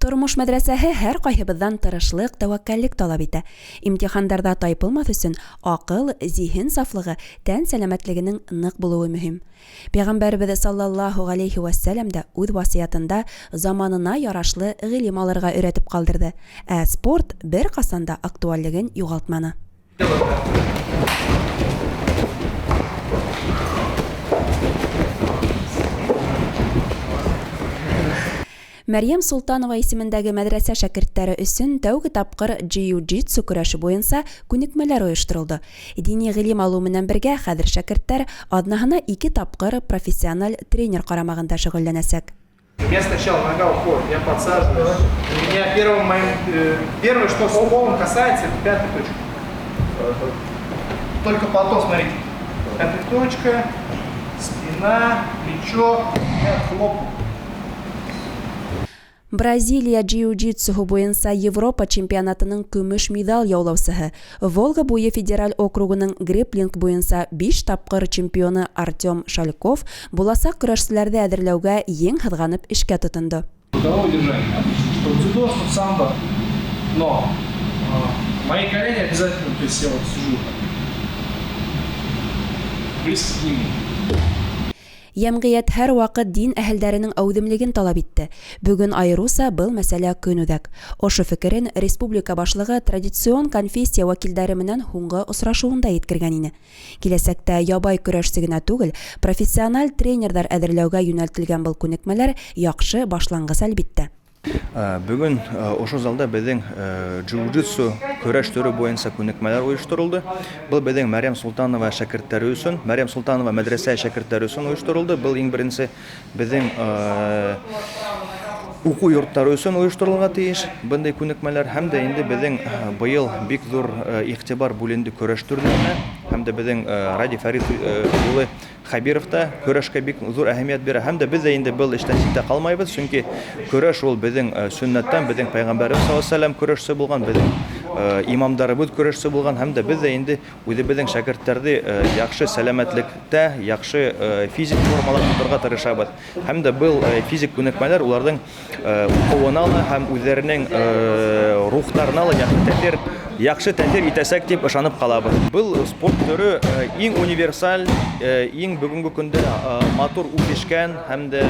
Тормыш мәдрәсәһе һәр кайһыбыздан тырышлык, тәвәккәллек талап итә. Имтихандарда тайпылмас өчен акыл, зиһен сафлыгы, тән сәламәтлегенең нык булуы мөһим. Пәйгамбәрбез саллаллаһу алейхи ва сәллям да үз васыятында заманына ярашлы гыйлем алырга өйрәтеп калдырды. Ә спорт бер касан да актуальлеген югалтманы. Мәрьям Султанова исемендәге мәдрәсә шәкертләре өчен тәүге тапкыр джиу-джитсу көрәше буенча күнекмәләр оештырылды. Дини гыйлем алу менән бергә хәзер шәкертләр аднаһына 2 тапкыр профессиональ тренер карамагында шөгыльләнәсәк. Я сначала нога уходит, я подсаживаюсь. У меня первое, что с полом касается, это пятая точка. Только потом, смотрите, пятая точка, спина, плечо, я хлопаю. Бразилия джиу-джитсу буенча Европа чемпионатының көмеш медаль яулаучысы, Волга буе федераль округының греплинг буенча 5 тапкыр чемпионы Артем Шальков буласак көрәшчеләрне әзерләүгә ең хызганып эшкә тотынды. Круговое держание, отлично. Что дзюдо, что самбо, но мои колени обязательно, то есть я вот сижу близко к нему. Ямгыять һәр вакыт дин әһелләренең әүдемлеген талап итте. Бүген айруса был мәсьәлә көнүдәк. Ошы фикерен республика башлыгы традицион конфессия вәкилләре менән һуңгы очрашуында әйткән иде. Киләсәктә ябай көрәшче генә түгел, профессиональ тренерлар әзерләүгә юнәлтелгән был күнекмәләр яхшы башлангыч әлбиттә. Бүген ошо залда безнең джиу-джитсу көрәш төре буенча күнекмәләр оештырылды. Бу безнең Мәрьям Султанова шәкертләре өчен, Мәрьям Султанова мәдрәсә шәкертләре өчен оештырылды. Бу иң беренче безнең уку йортлары өчен оештырылырга тиеш. Бундай күнекмәләр һәм дә инде безнең быел бик зур игътибар бүленде көрәш төрләренә. Һәм дә безнең Ради Фарид улы Хабиров та көрәшкә бик зур әһәмият бирә. Һәм дә без дә инде был эштән читтә калмайбыз, чөнки көрәш ул безнең сөннәттән, безнең пәйгамбәрбез саллаллаһу алейһи ва сәллям көрәшче булган, безнең имамдарыбыз көрәшче булган, һәм дә без дә инде үзебезнең шәкертләрне яхшы сәламәтлектә, яхшы физик формалар тотарга тырышабыз. Һәм дә был физик күнекмәләр уларның укуына һәм үзләренең рухларына яхшы тәэсир итәсәк дип ышанып калабыз. Был спорт төре иң универсаль, иң бүгенге көндә матур үсешкән һәм дә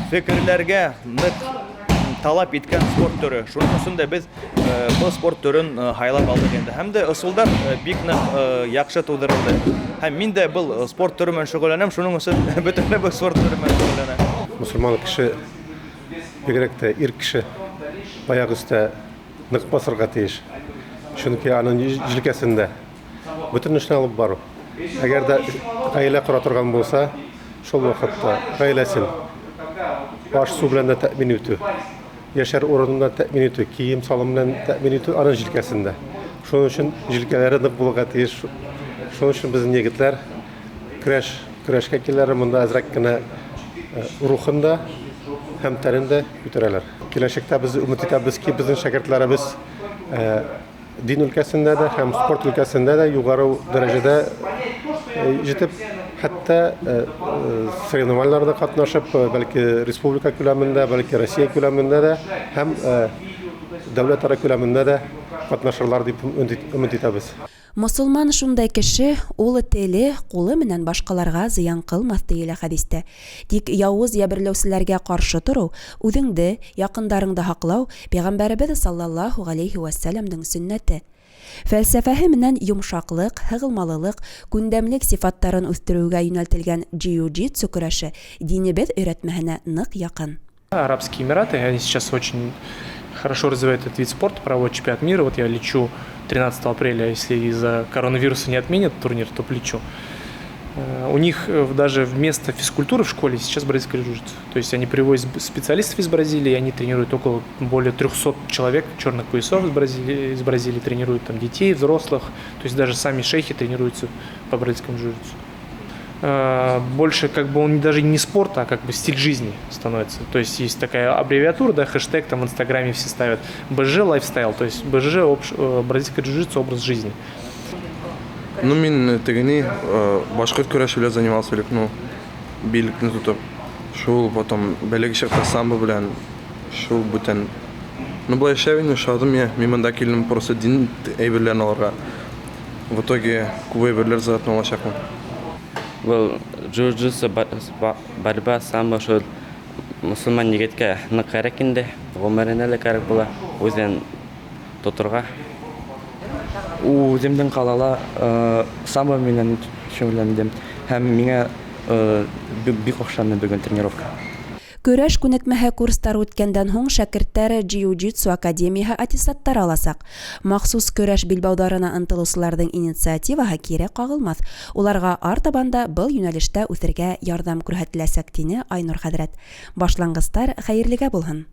фикерләргә нык талап иткән спорт төре. Шуның өчен дә без бу спорт төрен хайлап алдык инде. Һәм дә ысулдар бик нык яхшы тудырылды. Һәм мин дә бу спорт төре белән шөгыльләнәм, шуның өчен бөтенләй бу спорт төре белән шөгыльләнәм. Мусульман кеше, бигрәк тә ир кеше аяк өстә нык басырга тиеш. Чөнки аның җилкәсендә бөтен эшне алып бару. Әгәр дә гаилә кора торган булса, шул вакытта гаиләсен баш су белән тәэмин итү, яшәр урынында тәэмин итү, кием салым белән тәэмин итү аның җилкәсендә. Шуның өчен җилкәләре нык булырга тиеш. Шуның өчен безнең егетләр көрәшкә киләләр, монда әзрәк кенә рухында һәм тәрендә күтәрәләр. Киләчәктә без өмет итәбез ки, безнең шәкертләребез дин өлкәсендә дә һәм спорт өлкәсендә дә югары дәрәҗәдә җитеп, хәтта соревнованиеларда катнашып, бәлки республика күләмендә, бәлки Россия күләмендә дә һәм дәүләтара күләмендә дә катнашырлар дип өмет итәбез. Мусулман шундай кеше, ул теле, кулы менән башкаларга зыян кылмас диелә хәдистә. Тик явыз яберләүчеләргә каршы тору, үзеңде, якындарыңды хаклау Пәйгамбәрбез саллаллаһу алейхи ва сәллямның сөннәте. Фәлсәфәһе менән йомшаклык, хыгылмалылык, күндәмлек сифаттарын үстерүгә юнәлтелгән джиу-джитсу көрәше динебез өйрәтмәһенә нык якын. Арабские Эмираты, они сейчас очень хорошо развивают этот вид спорта, проводят чемпионат мира. Вот я лечу 13 апреля, если из-за коронавируса не отменят турнир, то лечу. У них даже вместо физкультуры в школе сейчас бразильская джиу-джитсу. То есть они привозят специалистов из Бразилии, они тренируют более 300 человек, черных поясов из Бразилии, тренируют там детей, взрослых. То есть даже сами шейхи тренируются по бразильскому джиу-джитсу. Больше как бы он даже не спорт, а как бы стиль жизни становится. То есть есть такая аббревиатура, да, хэштег там в Инстаграме все ставят БЖ лайфстайл, то есть БЖ бразильская джиу-джитсу образ жизни. Ну, мен тегени башкорт көрәше белән занимался, ну, билекне тутып. Шул потом бәлеге чакта самбо белән Шул бүтән. Ну, былай шәвин шадым я. Мин монда килдем просто дин әйберләрне алырга. В итоге күп әйберләр заратны алачакмын. Бұл джиу-джитсу борьба самбо шул мұсылман егетке нык кәрәк инде. Гомеренә лә кәрәк була. Үзен тотырга. Үземнең калала самбо менән шөгыльләндем. Һәм миңа бик охшамды бүген тренировка. Көрәш күнекмәһе курстар үткәндән һуң шәкерттәр Jiu-Jitsu академияһы аттестаттар аласак. Махсус көрәш билбаударына ынтылучыларның инициативаһы кире кагылмас. Уларга артабанда был юнәлештә үсәргә ярдәм күрһәтеләсәк, дине Айнур хәзрәт. Башлангыстар хәерлегә булһын.